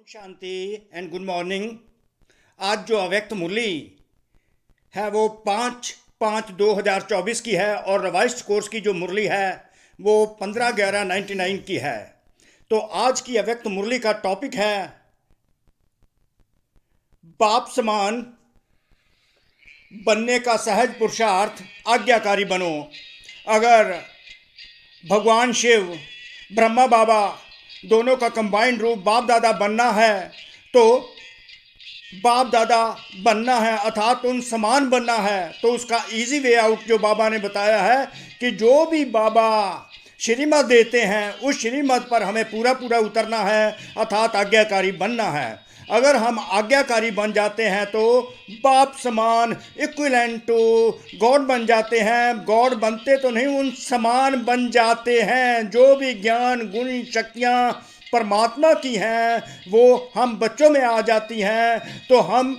Shanti and good morning. आज जो अव्यक्त मुरली है वो 5/5/2024 की है और रिवाइज्ड कोर्स की जो मुरली है वो 15/11/99 की है। तो आज की अव्यक्त मुरली का टॉपिक है बाप समान बनने का सहज पुरुषार्थ, आज्ञाकारी बनो। अगर भगवान शिव, ब्रह्मा बाबा दोनों का कंबाइंड रूप बाप दादा बनना है तो बाप दादा बनना है अर्थात उन समान बनना है, तो उसका इजी वे आउट जो बाबा ने बताया है कि जो भी बाबा श्रीमत देते हैं उस श्रीमत पर हमें पूरा पूरा उतरना है अर्थात आज्ञाकारी बनना है। अगर हम आज्ञाकारी बन जाते हैं तो बाप समान इक्विवेलेंट टू गॉड बन जाते हैं। गॉड बनते तो नहीं, उन समान बन जाते हैं। जो भी ज्ञान गुण शक्तियाँ परमात्मा की हैं वो हम बच्चों में आ जाती हैं तो हम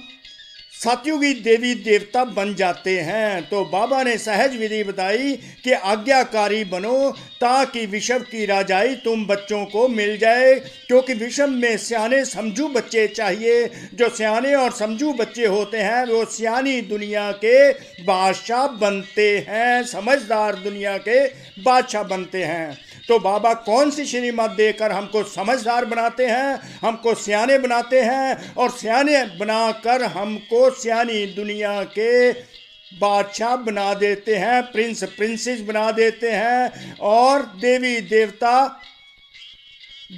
सतयुगी देवी देवता बन जाते हैं। तो बाबा ने सहज विधि बताई कि आज्ञाकारी बनो ताकि विषम की राजाई तुम बच्चों को मिल जाए, क्योंकि विषम में सियाने समझू बच्चे चाहिए। जो सियाने और समझू बच्चे होते हैं वो सियानी दुनिया के बादशाह बनते हैं, समझदार दुनिया के बादशाह बनते हैं। तो बाबा कौन सी श्रीमत देकर हमको समझदार बनाते हैं, हमको सियाने बनाते हैं और सियाने बनाकर हमको सियानी दुनिया के बादशाह बना देते हैं, प्रिंस प्रिंसेस बना देते हैं और देवी देवता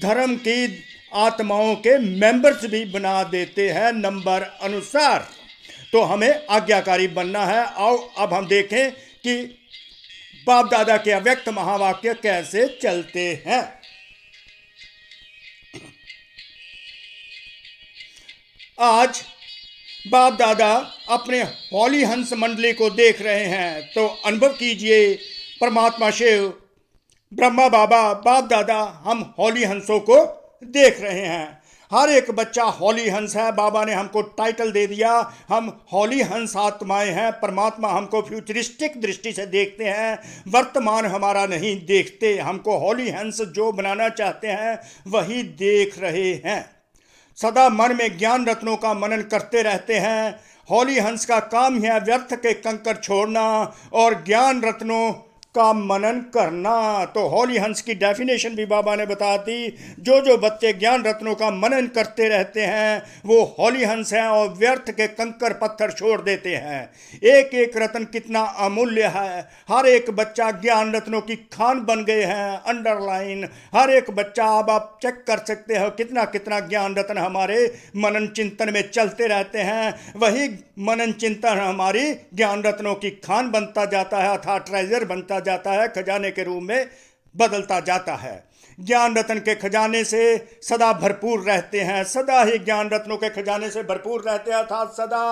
धर्म की आत्माओं के मेंबर्स भी बना देते हैं नंबर अनुसार। तो हमें आज्ञाकारी बनना है। आओ अब हम देखें कि बाप दादा के अव्यक्त महावाक्य कैसे चलते हैं। आज बाप दादा अपने हौली हंस मंडली को देख रहे हैं, तो अनुभव कीजिए परमात्मा शिव, ब्रह्मा बाबा, बाप दादा, हम हौली हंसों को देख रहे हैं। हर एक बच्चा हौली हंस है। बाबा ने हमको टाइटल दे दिया, हम हौली हंस आत्माएं हैं। परमात्मा हमको फ्यूचरिस्टिक दृष्टि से देखते हैं, वर्तमान हमारा नहीं देखते। हमको हौली हंस जो बनाना चाहते हैं वही देख रहे हैं। सदा मन में ज्ञान रत्नों का मनन करते रहते हैं। हौली हंस का काम है व्यर्थ के कंकर छोड़ना और ज्ञान रत्नों का मनन करना। तो हौली हंस की डेफिनेशन भी बाबा ने बता दी। जो बच्चे ज्ञान रत्नों का मनन करते रहते हैं वो हौली हंस हैं और व्यर्थ के कंकर पत्थर छोड़ देते हैं। एक एक रत्न कितना अमूल्य है। हर एक बच्चा ज्ञान रत्नों की खान बन गए हैं। अंडरलाइन हर एक बच्चा, अब आप चेक कर सकते हो कितना कितना ज्ञान रत्न हमारे मनन चिंतन में चलते रहते हैं। वही मनन चिंतन हमारी ज्ञान रत्नों की खान बनता जाता है अर्थात ट्रेजर बनता जाता है, खजाने के रूप में बदलता जाता है। ज्ञान रत्न के खजाने से सदा भरपूर रहते हैं, सदा ही ज्ञान रत्नों के खजाने से भरपूर रहते हैं अर्थात सदा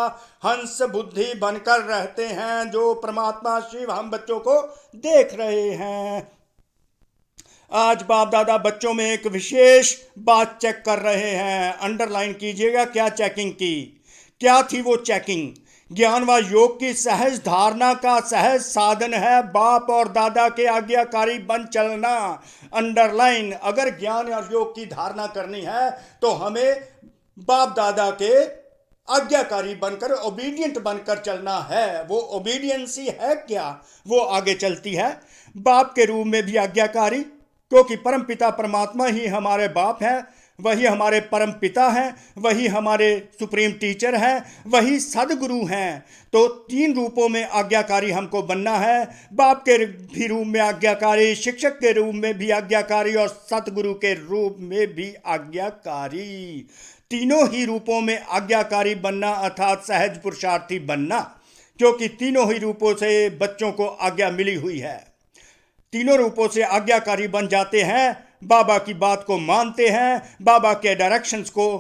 हंस बुद्धि बनकर रहते हैं। जो परमात्मा शिव हम बच्चों को देख रहे हैं। आज बाप दादा बच्चों में एक विशेष बात चेक कर रहे हैं। अंडरलाइन कीजिएगा क्या चेकिंग की, क्या थी वो चेकिंग। ज्ञान व योग की सहज धारणा का सहज साधन है बाप और दादा के आज्ञाकारी बन चलना। अंडरलाइन, अगर ज्ञान और योग की धारणा करनी है तो हमें बाप दादा के आज्ञाकारी बनकर, ओबीडियंट बनकर चलना है। वो ओबीडियंसी है क्या, वो आगे चलती है। बाप के रूप में भी आज्ञाकारी, क्योंकि परम पिता परमात्मा ही हमारे बाप हैं, वही हमारे परम पिता हैं, वही हमारे सुप्रीम टीचर हैं, वही सदगुरु हैं। तो तीन रूपों में आज्ञाकारी हमको बनना है। बाप के भी रूप में आज्ञाकारी, शिक्षक के रूप में भी आज्ञाकारी और सतगुरु के रूप में भी आज्ञाकारी। तीनों ही रूपों में आज्ञाकारी बनना अर्थात सहज पुरुषार्थी बनना, क्योंकि तीनों ही रूपों से बच्चों को आज्ञा मिली हुई है। तीनों रूपों से आज्ञाकारी बन जाते हैं, बाबा की बात को मानते हैं, बाबा के डायरेक्शंस को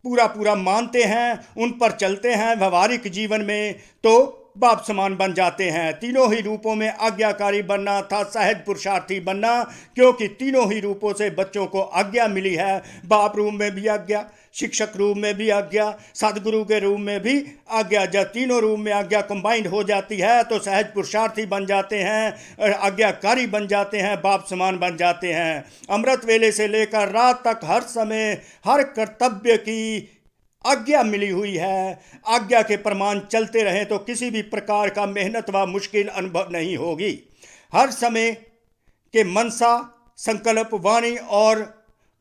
पूरा पूरा मानते हैं, उन पर चलते हैं व्यवहारिक जीवन में। तो बाप समान बन जाते हैं। तीनों ही रूपों में आज्ञाकारी बनना था सहज पुरुषार्थी बनना, क्योंकि तीनों ही रूपों से बच्चों को आज्ञा मिली है। बाप रूप में भी आज्ञा, शिक्षक रूप में भी आज्ञा, सदगुरु के रूप में भी आज्ञा। जब तीनों रूप में आज्ञा कंबाइंड हो जाती है तो सहज पुरुषार्थी बन जाते हैं, आज्ञाकारी बन जाते हैं, बाप समान बन जाते हैं। अमृत वेले से लेकर रात तक हर समय हर कर्तव्य की आज्ञा मिली हुई है। आज्ञा के प्रमाण चलते रहें तो किसी भी प्रकार का मेहनत व मुश्किल अनुभव नहीं होगी। हर समय के मनसा, संकल्प, वाणी और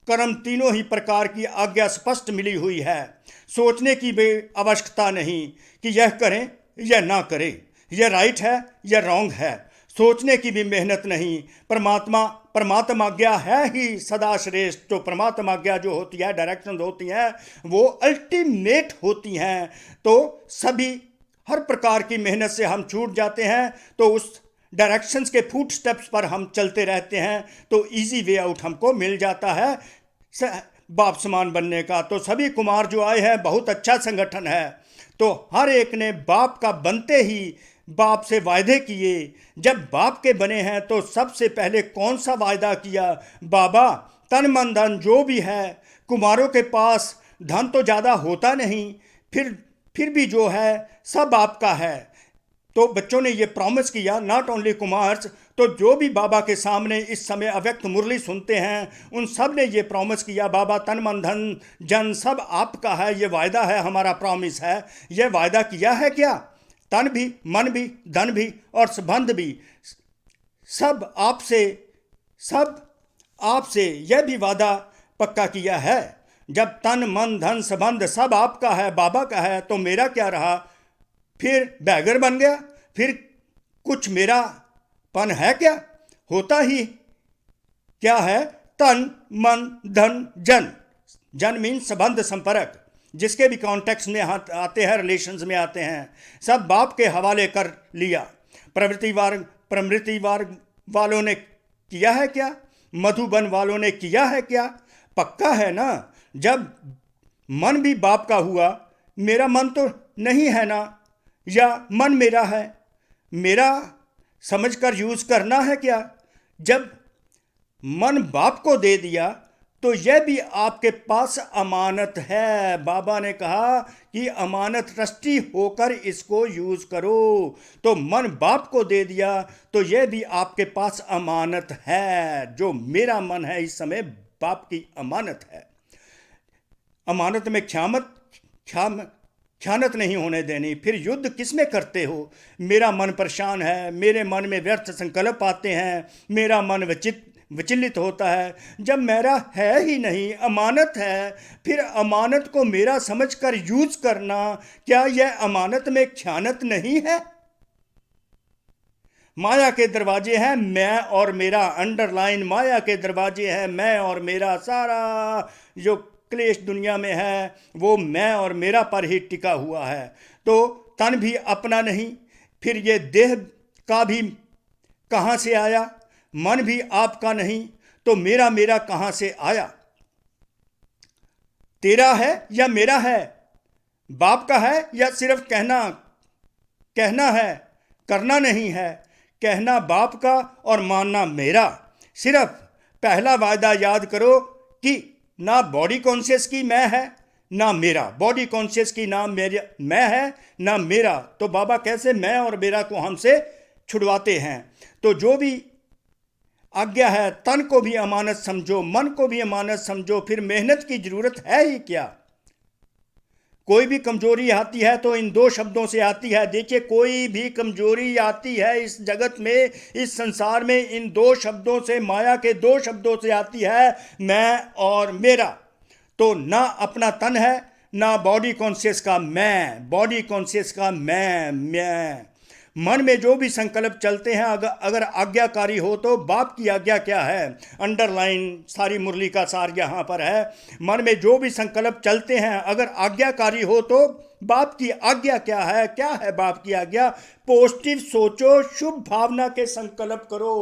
कर्म तीनों ही प्रकार की आज्ञा स्पष्ट मिली हुई है। सोचने की भी आवश्यकता नहीं कि यह करें या ना करें, यह राइट है या रॉन्ग है। सोचने की भी मेहनत नहीं। परमात्मा आज्ञा है ही सदा श्रेष्ठ। तो परमात्मा आज्ञा जो होती है, डायरेक्शन होती हैं, वो अल्टीमेट होती हैं। तो सभी हर प्रकार की मेहनत से हम छूट जाते हैं, तो उस डायरेक्शंस के फुट स्टेप्स पर हम चलते रहते हैं, तो इजी वे आउट हमको मिल जाता है बाप समान बनने का। तो सभी कुमार जो आए हैं, बहुत अच्छा संगठन है। तो हर एक ने बाप का बनते ही बाप से वायदे किए। जब बाप के बने हैं तो सबसे पहले कौन सा वायदा किया? बाबा तन मन धन जो भी है, कुमारों के पास धन तो ज़्यादा होता नहीं, फिर भी जो है सब आपका है। तो बच्चों ने ये प्रॉमिस किया, नॉट ओनली कुमार्स, तो जो भी बाबा के सामने इस समय अव्यक्त मुरली सुनते हैं, उन सब ने ये प्रॉमिस किया, बाबा तन मन धन जन सब आपका है, ये वायदा है, हमारा प्रॉमिस है। ये वायदा किया है क्या? तन भी, मन भी, धन भी और संबंध भी सब आपसे यह भी वादा पक्का किया है। जब तन मन धन संबंध सब आपका है, बाबा का है, तो मेरा क्या रहा? फिर बैगर बन गया? फिर कुछ मेरा पन है क्या? होता ही क्या है? तन मन धन जन। जन मीन संबंध, संपर्क, जिसके भी कॉन्टेक्स्ट में आते हैं, रिलेशंस में आते हैं, सब बाप के हवाले कर लिया। प्रवृत्ति वर्ग वालों ने किया है क्या? मधुबन वालों ने किया है क्या? पक्का है ना? जब मन भी बाप का हुआ, मेरा मन तो नहीं है ना, या मन मेरा है, मेरा समझकर यूज करना है क्या? जब मन बाप को दे दिया तो यह भी आपके पास अमानत है। बाबा ने कहा कि अमानत ट्रस्टी होकर इसको यूज करो। तो मन बाप को दे दिया तो यह भी आपके पास अमानत है। जो मेरा मन है इस समय बाप की अमानत है। अमानत में ख्यानत नहीं होने देनी। फिर युद्ध किसमें करते हो? मेरा मन परेशान है, मेरे मन में व्यर्थ संकल्प आते हैं, मेरा मन विचलित होता है। जब मेरा है ही नहीं, अमानत है, फिर अमानत को मेरा समझकर यूज करना, क्या यह अमानत में ख्यानत नहीं है? माया के दरवाजे हैं मैं और मेरा, अंडरलाइन माया के दरवाजे हैं मैं और मेरा। सारा जो क्लेश दुनिया में है वो मैं और मेरा पर ही टिका हुआ है। तो तन भी अपना नहीं, फिर ये देह का भी कहाँ से आया? मन भी आपका नहीं, तो मेरा कहाँ से आया? तेरा है या मेरा है? बाप का है या सिर्फ कहना है, करना नहीं है? कहना बाप का और मानना मेरा। सिर्फ पहला वायदा याद करो कि ना बॉडी कॉन्शियस की मैं है ना मेरा, बॉडी कॉन्शियस की ना मेरा मैं है ना मेरा। तो बाबा कैसे मैं और मेरा को हमसे छुड़वाते हैं? तो जो भी आज्ञा है, तन को भी अमानत समझो, मन को भी अमानत समझो, फिर मेहनत की जरूरत है ही क्या? कोई भी कमजोरी आती है तो इन दो शब्दों से आती है। देखिए, कोई भी कमजोरी आती है इस जगत में, इस संसार में, इन दो शब्दों से, माया के दो शब्दों से आती है, मैं और मेरा। तो ना अपना तन है, ना बॉडी कॉन्शियस का मैं, बॉडी कॉन्शियस का मैं। मन में जो भी संकल्प चलते हैं, अगर आज्ञाकारी हो तो बाप की आज्ञा क्या है? अंडरलाइन सारी मुरली का सार यहाँ पर है। मन में जो भी संकल्प चलते हैं, अगर आज्ञाकारी हो तो बाप की आज्ञा क्या है? क्या है बाप की आज्ञा? पॉजिटिव सोचो, शुभ भावना के संकल्प करो।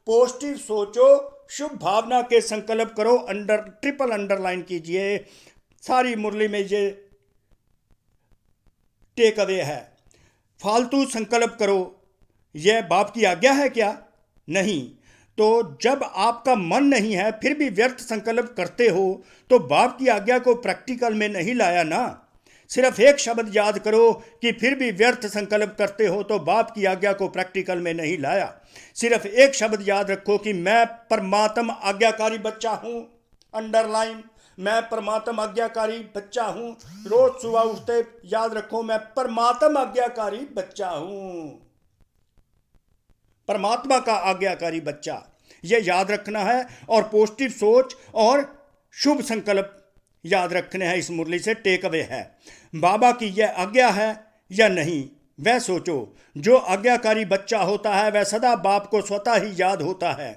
पॉजिटिव सोचो, शुभ भावना के संकल्प करो। ट्रिपल अंडरलाइन कीजिए। सारी मुरली में ये टेक अवे है। फालतू संकल्प करो, यह बाप की आज्ञा है क्या? नहीं। तो जब आपका मन नहीं है फिर भी व्यर्थ संकल्प करते हो तो बाप की आज्ञा को प्रैक्टिकल में नहीं लाया ना। सिर्फ एक शब्द याद करो कि फिर भी व्यर्थ संकल्प करते हो तो बाप की आज्ञा को प्रैक्टिकल में नहीं लाया। सिर्फ एक शब्द याद रखो कि मैं परमात्मा आज्ञाकारी बच्चा हूं। अंडरलाइन, मैं परमात्मा आज्ञाकारी बच्चा हूं। रोज सुबह उठते याद रखो, मैं परमात्मा आज्ञाकारी बच्चा हूं। परमात्मा का आज्ञाकारी बच्चा, यह याद रखना है। और पॉजिटिव सोच और शुभ संकल्प याद रखने हैं। इस मुरली से टेक अवे है, बाबा की यह आज्ञा है या नहीं, वह सोचो। जो आज्ञाकारी बच्चा होता है वह सदा बाप को स्वतः ही याद होता है,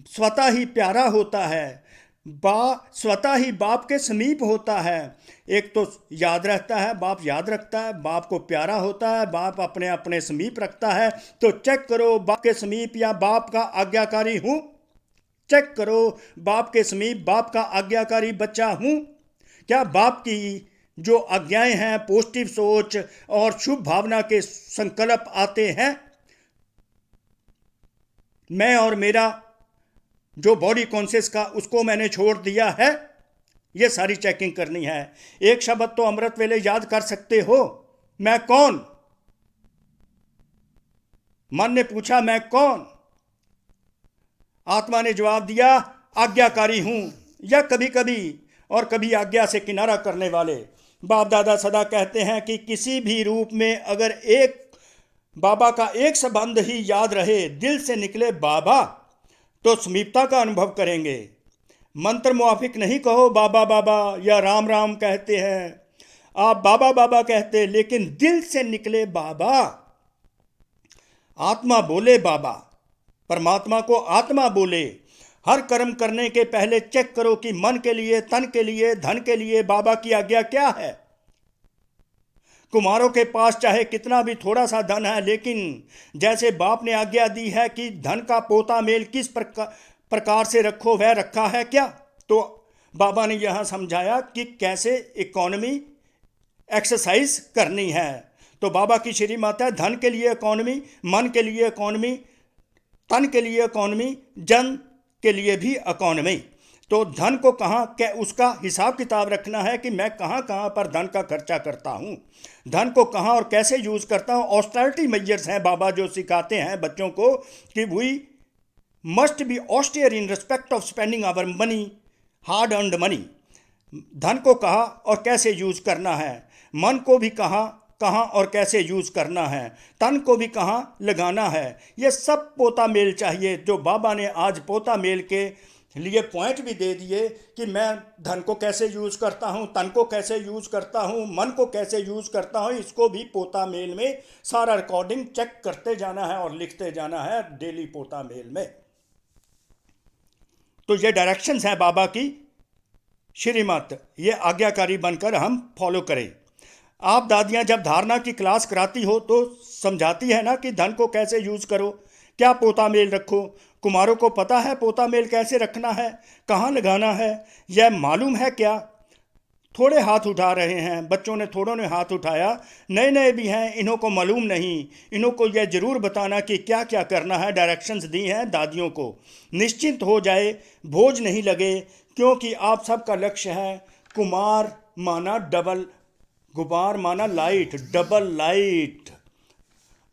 स्वतः ही प्यारा होता है, स्वतः ही बाप के समीप होता है। एक तो याद रहता है, बाप याद रखता है, बाप को प्यारा होता है, बाप अपने अपने समीप रखता है। तो चेक करो, बाप के समीप या बाप का आज्ञाकारी हूँ? चेक करो, बाप के समीप बाप का आज्ञाकारी बच्चा हूँ? क्या बाप की जो आज्ञाएं हैं, पॉजिटिव सोच और शुभ भावना के संकल्प आते हैं? मैं और मेरा जो बॉडी कॉन्शियस का, उसको मैंने छोड़ दिया है? ये सारी चेकिंग करनी है। एक शब्द तो अमृत वेले याद कर सकते हो, मैं कौन? मन ने पूछा मैं कौन? आत्मा ने जवाब दिया आज्ञाकारी हूं, या कभी कभी और कभी आज्ञा से किनारा करने वाले। बाप दादा सदा कहते हैं कि किसी भी रूप में अगर एक बाबा का एक संबंध ही याद रहे, दिल से निकले बाबा, तो समीपता का अनुभव करेंगे। मंत्र मुआफिक नहीं कहो बाबा बाबा या राम राम कहते हैं, आप बाबा बाबा कहते, लेकिन दिल से निकले बाबा। आत्मा बोले बाबा, परमात्मा को आत्मा बोले। हर कर्म करने के पहले चेक करो कि मन के लिए, तन के लिए, धन के लिए बाबा की आज्ञा क्या है। कुमारों के पास चाहे कितना भी थोड़ा सा धन है, लेकिन जैसे बाप ने आज्ञा दी है कि धन का पोता मेल किस प्रकार से रखो, वह रखा है क्या? तो बाबा ने यहाँ समझाया कि कैसे इकोनॉमी एक्सरसाइज करनी है। तो बाबा की श्री माता, धन के लिए इकोनॉमी, मन के लिए इकोनॉमी, तन के लिए इकोनॉमी, जन के लिए भी इकोनॉमी। तो धन को कहाँ, क्या उसका हिसाब किताब रखना है कि मैं कहाँ कहाँ पर धन का खर्चा करता हूँ, धन को कहाँ और कैसे यूज़ करता हूँ। ऑस्टेरिटी मेजर्स हैं बाबा जो सिखाते हैं बच्चों को कि we must be austere in respect of spending our money, hard earned money. धन को कहाँ और कैसे यूज़ करना है, मन को भी कहाँ कहाँ और कैसे यूज़ करना है, तन को भी कहाँ लगाना है। ये सब पोता मेल चाहिए, जो बाबा ने आज पोता मेल के लिए पॉइंट भी दे दिए कि मैं धन को कैसे यूज़ करता हूँ, तन को कैसे यूज़ करता हूँ, मन को कैसे यूज़ करता हूँ। इसको भी पोता मेल में सारा रिकॉर्डिंग चेक करते जाना है और लिखते जाना है डेली पोता मेल में। तो ये डायरेक्शंस हैं बाबा की श्रीमत, ये आज्ञाकारी बनकर हम फॉलो करें। आप दादियाँ जब धारणा की क्लास कराती हो तो समझाती है ना कि धन को कैसे यूज़ करो, क्या पोता मेल रखो। कुमारों को पता है पोता मेल कैसे रखना है, कहाँ लगाना है, यह मालूम है क्या? थोड़े हाथ उठा रहे हैं बच्चों ने, थोड़ों ने हाथ उठाया, नए नए भी हैं, इन्हों को मालूम नहीं। इन्हों को यह ज़रूर बताना कि क्या क्या करना है, डायरेक्शंस दी हैं दादियों को। निश्चिंत हो जाए, बोझ नहीं लगे, क्योंकि आप सबका लक्ष्य है कुमार माना डबल, गुबार माना लाइट, डबल लाइट।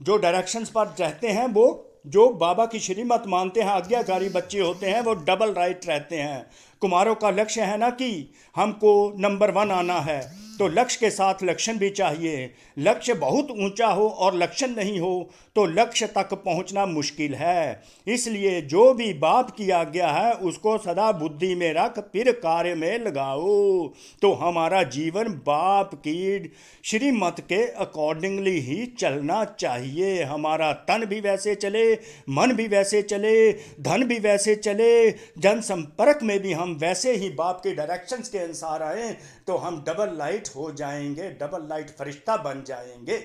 जो डायरेक्शंस पर रहते हैं, वो जो बाबा की श्रीमत मानते हैं, आज्ञाकारी बच्चे होते हैं, वो डबल राइट रहते हैं। कुमारों का लक्ष्य है ना कि हमको नंबर 1 आना है, तो लक्ष्य के साथ लक्षण भी चाहिए। लक्ष्य बहुत ऊंचा हो और लक्षण नहीं हो तो लक्ष्य तक पहुंचना मुश्किल है। इसलिए जो भी बाप की आज्ञा है उसको सदा बुद्धि में रख, फिर कार्य में लगाओ, तो हमारा जीवन बाप की श्रीमत के अकॉर्डिंगली ही चलना चाहिए। हमारा तन भी वैसे चले, मन भी वैसे चले, धन भी वैसे चले, जन संपर्क में भी हम वैसे ही बाप के डायरेक्शंस के अनुसार आए, तो हम डबल लाइट हो जाएंगे, डबल लाइट फरिश्ता बन जाएंगे।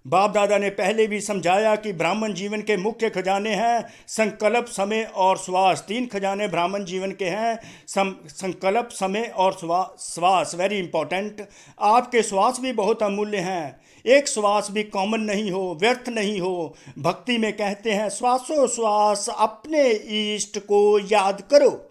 बाप दादा ने पहले भी समझाया कि ब्राह्मण जीवन के मुख्य खजाने हैं संकल्प, समय और श्वास। 3 खजाने ब्राह्मण जीवन के हैं, संकल्प, समय और श्वास। Very important. आपके श्वास भी बहुत अमूल्य हैं। एक श्वास भी कॉमन नहीं हो, व्यर्थ नहीं हो। भक्ति में कहते हैं श्वासोश्वास अपने इष्ट को याद करो।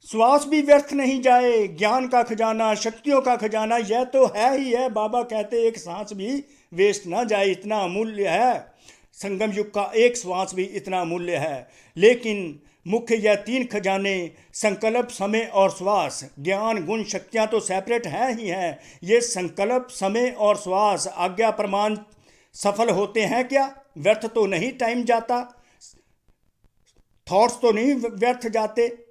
श्वास भी व्यर्थ नहीं जाए। ज्ञान का खजाना, शक्तियों का खजाना यह तो है ही है। बाबा कहते एक सांस भी वेस्ट ना जाए, इतना अमूल्य है। संगम युग का एक श्वास भी इतना अमूल्य है। लेकिन मुख्य यह 3 खजाने संकल्प, समय और श्वास। ज्ञान, गुण, शक्तियाँ तो सेपरेट हैं ही हैं। ये संकल्प, समय और श्वास आज्ञा प्रमाण सफल होते हैं क्या? व्यर्थ तो नहीं टाइम जाता, थॉट्स तो नहीं व्यर्थ जाते,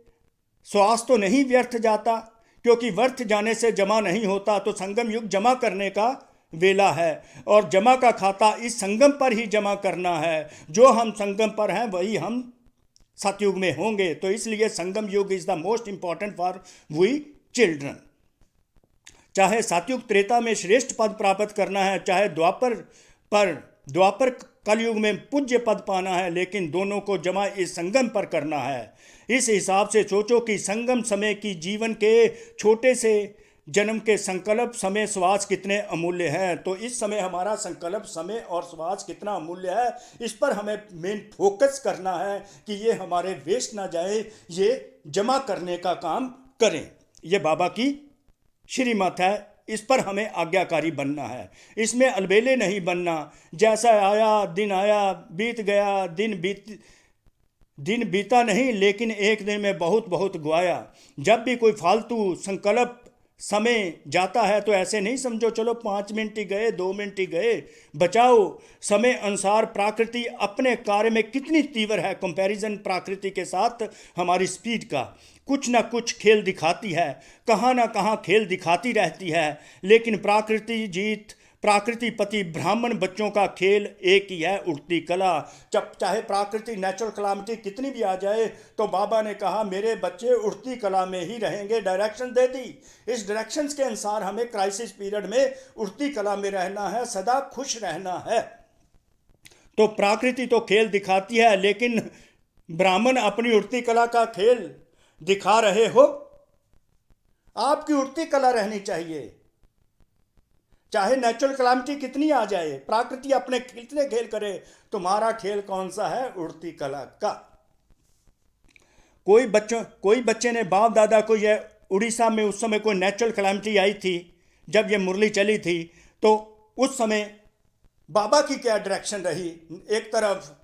श्वास तो नहीं व्यर्थ जाता, क्योंकि व्यर्थ जाने से जमा नहीं होता। तो संगम युग जमा करने का वेला है और जमा का खाता इस संगम पर ही जमा करना है। जो हम संगम पर हैं वही हम सतयुग में होंगे। तो इसलिए Sangam Yug is the most important for we children. चाहे सतयुग त्रेता में श्रेष्ठ पद प्राप्त करना है, चाहे द्वापर कलयुग में पूज्य पद पाना है, लेकिन दोनों को जमा इस संगम पर करना है। इस हिसाब से सोचो कि संगम समय की जीवन के छोटे से जन्म के संकल्प, समय, श्वास कितने अमूल्य हैं। तो इस समय हमारा संकल्प, समय और श्वास कितना अमूल्य है, इस पर हमें मेन फोकस करना है कि ये हमारे वेस्ट ना जाए, ये जमा करने का काम करें। ये बाबा की श्रीमत है, इस पर हमें आज्ञाकारी बनना है। इसमें अलबेले नहीं बनना। जैसा आया बीत गया, दिन बीता नहीं, लेकिन एक दिन में बहुत बहुत गुआया। जब भी कोई फालतू संकल्प, समय जाता है तो ऐसे नहीं समझो चलो 5 मिनट ही गए, 2 मिनट ही गए। बचाओ समय अनुसार। प्रकृति अपने कार्य में कितनी तीव्र है, कंपैरिजन प्रकृति के साथ हमारी स्पीड का कुछ ना कुछ खेल दिखाती है, कहाँ ना कहाँ खेल दिखाती रहती है। लेकिन प्राकृति पति ब्राह्मण बच्चों का खेल एक ही है, उड़ती कला। चाहे प्राकृति नेचुरल कलामिटी कितनी भी आ जाए, तो बाबा ने कहा मेरे बच्चे उड़ती कला में ही रहेंगे। डायरेक्शन दे दी। इस डायरेक्शंस के अनुसार हमें क्राइसिस पीरियड में उड़ती कला में रहना है, सदा खुश रहना है। तो प्रकृति तो खेल दिखाती है, लेकिन ब्राह्मण अपनी उड़ती कला का खेल दिखा रहे हो। आपकी उड़ती कला रहनी चाहिए, चाहे नेचुरल क्लामिटी कितनी आ जाए, प्रकृति अपने कितने खेल करे, तुम्हारा खेल कौन सा है? उड़ती कला का। कोई बच्चे ने बाप दादा को, यह उड़ीसा में उस समय कोई नेचुरल क्लामिटी आई थी, जब ये मुरली चली थी, तो उस समय बाबा की क्या डायरेक्शन रही? एक तरफ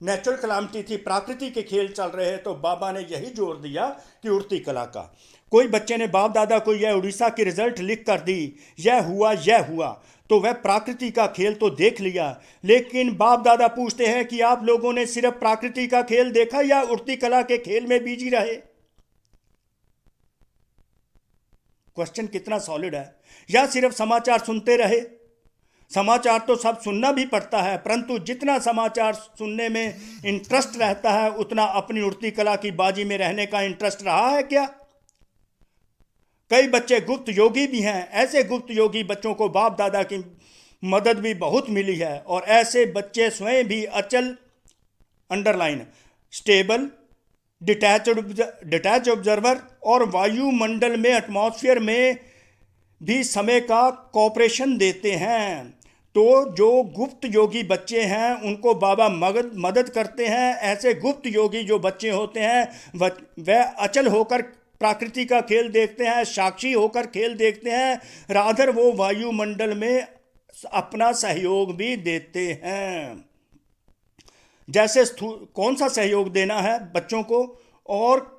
नेचुरल क्लामिटी थी, प्रकृति के खेल चल रहे, तो बाबा ने यही जोर दिया कि उड़ती कला का। कोई बच्चे ने बाप दादा को यह उड़ीसा की रिजल्ट लिख कर दी, यह हुआ, तो वह प्रकृति का खेल तो देख लिया। लेकिन बाप दादा पूछते हैं कि आप लोगों ने सिर्फ प्रकृति का खेल देखा या उड़ती कला के खेल में बिजी रहे? क्वेश्चन कितना सॉलिड है। या सिर्फ समाचार सुनते रहे? समाचार तो सब सुनना भी पड़ता है, परंतु जितना समाचार सुनने में इंटरेस्ट रहता है, उतना अपनी उड़ती कला की बाजी में रहने का इंटरेस्ट रहा है क्या? कई बच्चे गुप्त योगी भी हैं। ऐसे गुप्त योगी बच्चों को बाप दादा की मदद भी बहुत मिली है, और ऐसे बच्चे स्वयं भी अचल, अंडरलाइन, स्टेबल, डिटैच ऑब्जर्वर और वायुमंडल में, एटमॉस्फेयर में भी समय का कॉपरेशन देते हैं। तो जो गुप्त योगी बच्चे हैं उनको बाबा मदद करते हैं। ऐसे गुप्त योगी जो बच्चे होते हैं वह अचल होकर प्रकृति का खेल देखते हैं, साक्षी होकर खेल देखते हैं, राधर वो वायुमंडल में अपना सहयोग भी देते हैं। जैसे कौन सा सहयोग देना है बच्चों को, और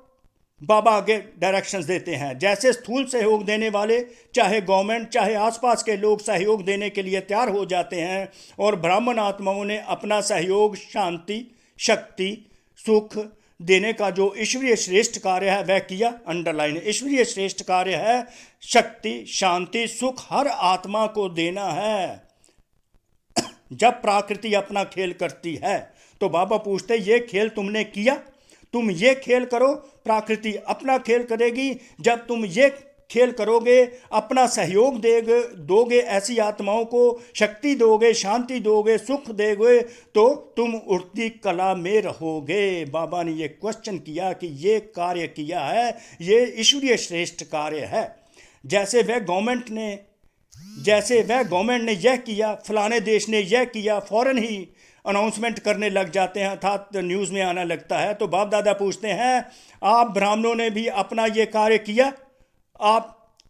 बाबा आगे डायरेक्शंस देते हैं। जैसे स्थूल सहयोग देने वाले, चाहे गवर्नमेंट चाहे आसपास के लोग सहयोग देने के लिए तैयार हो जाते हैं, और ब्राह्मण आत्माओं ने अपना सहयोग शांति, शक्ति, सुख देने का जो ईश्वरीय श्रेष्ठ कार्य है वह किया। अंडरलाइन, ईश्वरीय श्रेष्ठ कार्य है शक्ति, शांति, सुख हर आत्मा को देना है। जब प्रकृति अपना खेल करती है तो बाबा पूछते ये खेल तुमने किया? तुम ये खेल करो, प्रकृति अपना खेल करेगी। जब तुम ये खेल करोगे, अपना सहयोग दोगे, ऐसी आत्माओं को शक्ति दोगे, शांति दोगे, सुख दोगे, तो तुम उड़ती कला में रहोगे। बाबा ने ये क्वेश्चन किया कि ये कार्य किया है, ये ईश्वरीय श्रेष्ठ कार्य है। जैसे वह गवर्नमेंट ने यह किया, फलाने देश ने यह किया, फौरन ही अनाउंसमेंट करने लग जाते हैं, अर्थात न्यूज़ में आना लगता है। तो बाप दादा पूछते हैं, आप ब्राह्मणों ने भी अपना ये कार्य किया?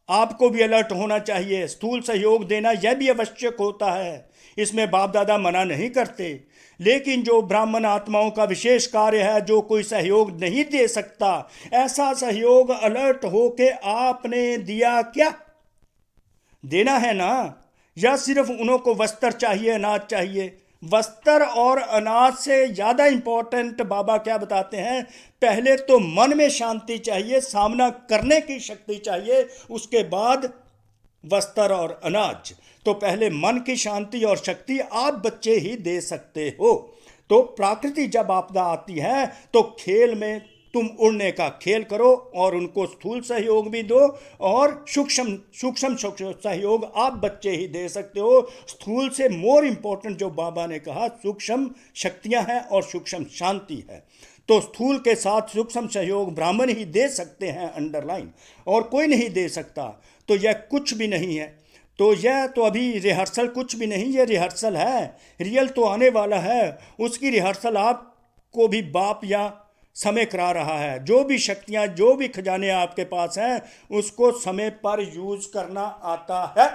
आपको भी अलर्ट होना चाहिए, स्थूल सहयोग देना यह भी आवश्यक होता है, इसमें बाप दादा मना नहीं करते। लेकिन जो ब्राह्मण आत्माओं का विशेष कार्य है, जो कोई सहयोग नहीं दे सकता, ऐसा सहयोग अलर्ट होके आपने दिया क्या? देना है ना? या सिर्फ उन्हों को वस्त्र चाहिए, अनाज चाहिए? वस्त्र और अनाज से ज़्यादा इंपॉर्टेंट बाबा क्या बताते हैं, पहले तो मन में शांति चाहिए, सामना करने की शक्ति चाहिए, उसके बाद वस्त्र और अनाज। तो पहले मन की शांति और शक्ति आप बच्चे ही दे सकते हो। तो प्रकृति जब आपदा आती है तो खेल में तुम उड़ने का खेल करो और उनको स्थूल सहयोग भी दो, और सूक्ष्म सहयोग आप बच्चे ही दे सकते हो। स्थूल से मोर इम्पोर्टेंट जो बाबा ने कहा, सूक्ष्म शक्तियां हैं और सूक्ष्म शांति है। तो स्थूल के साथ सूक्ष्म सहयोग ब्राह्मण ही दे सकते हैं, अंडरलाइन, और कोई नहीं दे सकता। तो यह कुछ भी नहीं है, तो यह तो अभी रिहर्सल कुछ भी नहीं, यह रिहर्सल है। रियल तो आने वाला है, उसकी रिहर्सल आपको भी बाप या समय करा रहा है। जो भी शक्तियां, जो भी खजाने आपके पास हैं, उसको समय पर यूज करना आता है।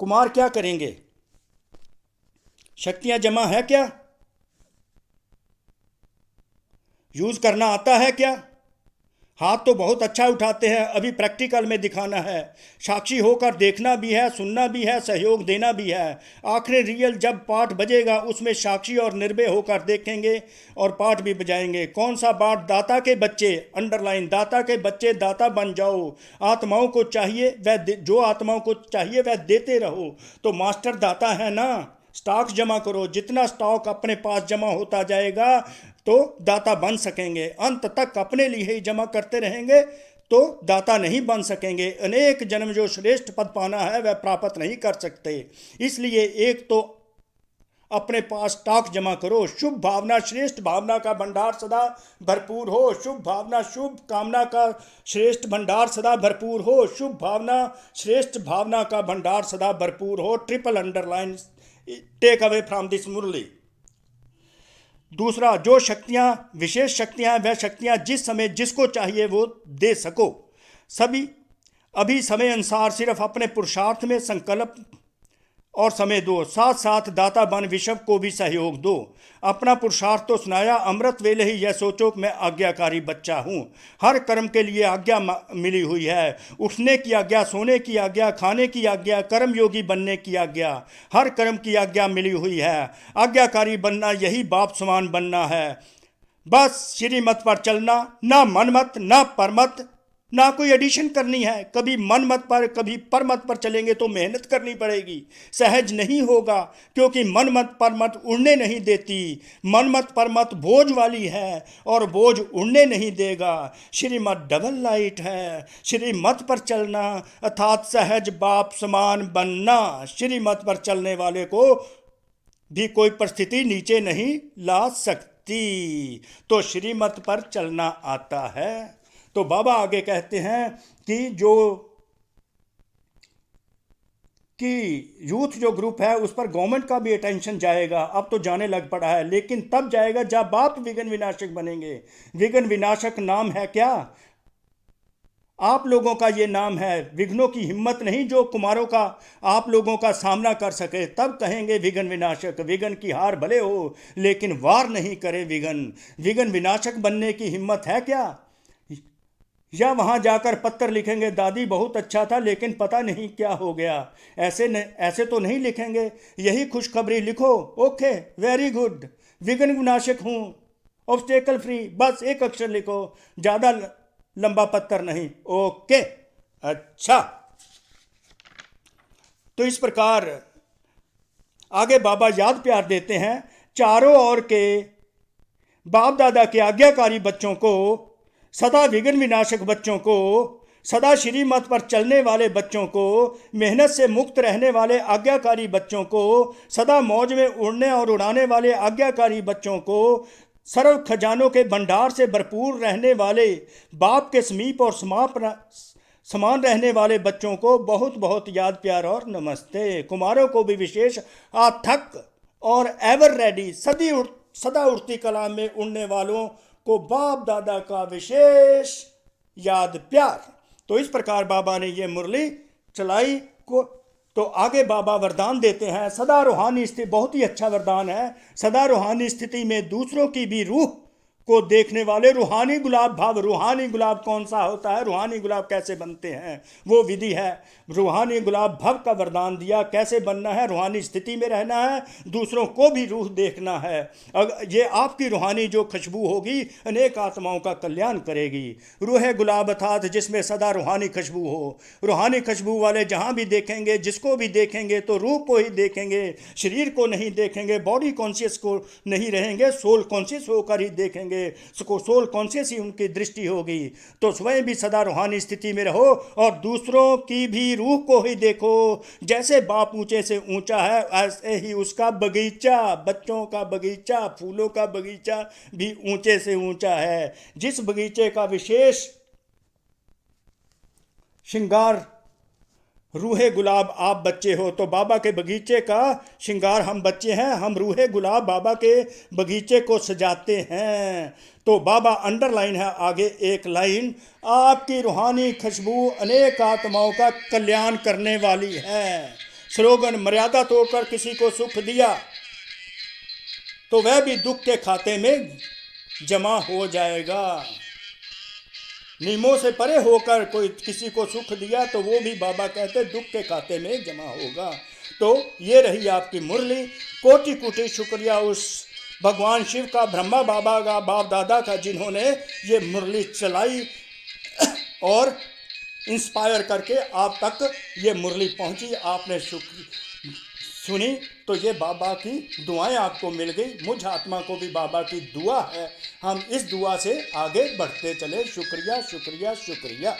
कुमार क्या करेंगे? शक्तियां जमा है क्या? यूज करना आता है क्या? हाथ तो बहुत अच्छा उठाते हैं, अभी प्रैक्टिकल में दिखाना है, साक्षी होकर देखना भी है, सुनना भी है, सहयोग देना भी है। आखिरी रियल जब पाठ बजेगा उसमें साक्षी और निर्भय होकर देखेंगे और पाठ भी बजाएंगे। कौन सा पाठ? दाता के बच्चे, अंडरलाइन, दाता के बच्चे दाता बन जाओ। आत्माओं को चाहिए वह जो आत्माओं को चाहिए वह देते रहो। तो मास्टर दाता है ना, स्टॉक जमा करो, जितना स्टॉक अपने पास जमा होता जाएगा तो दाता बन सकेंगे। अंत तक अपने लिए ही जमा करते रहेंगे तो दाता नहीं बन सकेंगे। अनेक जन्म जो श्रेष्ठ पद पाना है वह प्राप्त नहीं कर सकते। इसलिए एक तो अपने पास स्टॉक जमा करो। शुभ भावना, श्रेष्ठ भावना का भंडार सदा भरपूर हो। शुभ भावना, शुभ कामना का श्रेष्ठ भंडार सदा भरपूर हो। शुभ भावना, श्रेष्ठ भावना का भंडार सदा भरपूर हो। Triple underline, take away from this murli. दूसरा, जो शक्तियां विशेष शक्तियां, वह शक्तियां जिस समय जिसको चाहिए वो दे सको। अभी समय अनुसार सिर्फ अपने पुरुषार्थ में संकल्प और समय दो, साथ साथ दाता बन विश्व को भी सहयोग दो। अपना पुरुषार्थ तो सुनाया, अमृत वेले ही यह सोचो कि मैं आज्ञाकारी बच्चा हूँ। हर कर्म के लिए आज्ञा मिली हुई है। उठने की आज्ञा, सोने की आज्ञा, खाने की आज्ञा, कर्म योगी बनने की आज्ञा, हर कर्म की आज्ञा मिली हुई है। आज्ञाकारी बनना यही बाप समान बनना है। बस श्रीमत पर चलना, ना मनमत ना परमत, ना कोई एडिशन करनी है। कभी मन मत पर कभी पर मत पर चलेंगे तो मेहनत करनी पड़ेगी, सहज नहीं होगा, क्योंकि मन मत पर मत उड़ने नहीं देती। मन मत पर मत बोझ वाली है और बोझ उड़ने नहीं देगा। श्रीमत डबल लाइट है। श्रीमत पर चलना अर्थात सहज बाप समान बनना। श्रीमत पर चलने वाले को भी कोई परिस्थिति नीचे नहीं ला सकती। तो श्रीमत पर चलना आता है। तो बाबा आगे कहते हैं कि यूथ जो ग्रुप है उस पर गवर्नमेंट का भी अटेंशन जाएगा। अब तो जाने लग पड़ा है, लेकिन तब जाएगा जब बाप विघ्न विनाशक बनेंगे। विघ्न विनाशक नाम है क्या? आप लोगों का ये नाम है। विघ्नों की हिम्मत नहीं जो कुमारों का आप लोगों का सामना कर सके, तब कहेंगे विघ्न विनाशक। विघ्न की हार भले हो लेकिन वार नहीं करे विघ्न। विघ्न विनाशक बनने की हिम्मत है क्या? या वहां जाकर पत्र लिखेंगे, दादी बहुत अच्छा था लेकिन पता नहीं क्या हो गया। ऐसे तो नहीं लिखेंगे। यही खुशखबरी लिखो, ओके वेरी गुड, विघ्न विनाशक हूं, ऑब्स्टेकल फ्री, बस एक अक्षर लिखो, ज्यादा लंबा पत्र नहीं, ओके अच्छा। तो इस प्रकार आगे बाबा याद प्यार देते हैं, चारों ओर के बाप दादा के आज्ञाकारी बच्चों को, सदा विघ्न विनाशक बच्चों को, सदा श्रीमत पर चलने वाले बच्चों को, मेहनत से मुक्त रहने वाले आज्ञाकारी बच्चों को, सदा मौज में उड़ने और उड़ाने वाले आज्ञाकारी बच्चों को, सर्व खजानों के भंडार से भरपूर रहने वाले, बाप के समीप और समान रहने वाले बच्चों को बहुत बहुत याद प्यार और नमस्ते। कुमारों को भी विशेष अथक और एवर रेडी सदा उड़ती कला में उड़ने वालों को बाप दादा का विशेष याद प्यार। तो इस प्रकार बाबा ने ये मुरली चलाई को। तो आगे बाबा वरदान देते हैं, सदा रूहानी स्थिति, बहुत ही अच्छा वरदान है। सदा रूहानी स्थिति में दूसरों की भी रूह को देखने वाले रूहानी गुलाब भाव। रूहानी गुलाब कौन सा होता है, रूहानी गुलाब कैसे बनते हैं, वो विधि है। रूहानी गुलाब भव का वरदान दिया, कैसे बनना है, रूहानी स्थिति में रहना है, दूसरों को भी रूह देखना है। अगर ये आपकी रूहानी जो खुशबू होगी अनेक आत्माओं का कल्याण करेगी। रूह गुलाब अर्थात जिसमें सदा रूहानी खुशबू हो। रूहानी खुशबू वाले जहाँ भी देखेंगे, जिसको भी देखेंगे तो रूह को ही देखेंगे, शरीर को नहीं देखेंगे, बॉडी कॉन्शियस को नहीं रहेंगे, सोल कॉन्शियस होकर ही देखेंगे, सोल कॉन्शियस ही उनकी दृष्टि होगी। तो स्वयं भी सदा रूहानी स्थिति में रहो और दूसरों की भी रूह को ही देखो। जैसे बाप ऊंचे से ऊंचा है, ऐसे ही उसका बगीचा, बच्चों का बगीचा, फूलों का बगीचा भी ऊंचे से ऊंचा है। जिस बगीचे का विशेष श्रृंगार रूहे गुलाब आप बच्चे हो, तो बाबा के बगीचे का श्रृंगार हम बच्चे हैं, हम रूहे गुलाब बाबा के बगीचे को सजाते हैं। तो बाबा अंडरलाइन है आगे एक लाइन, आपकी रूहानी खुशबू अनेक आत्माओं का कल्याण करने वाली है। स्लोगन, मर्यादा तोड़कर किसी को सुख दिया तो वह भी दुख के खाते में जमा हो जाएगा। नियमों से परे होकर कोई किसी को सुख दिया तो वो भी बाबा कहते दुख के खाते में जमा होगा। तो ये रही आपकी मुरली। कोटि कोटि शुक्रिया उस भगवान शिव का, ब्रह्मा बाबा का, बाप दादा का, जिन्होंने ये मुरली चलाई और इंस्पायर करके आप तक ये मुरली पहुंची। आपने सुनी तो ये बाबा की दुआएं आपको मिल गई। मुझ आत्मा को भी बाबा की दुआ है, हम इस दुआ से आगे बढ़ते चले। शुक्रिया शुक्रिया शुक्रिया।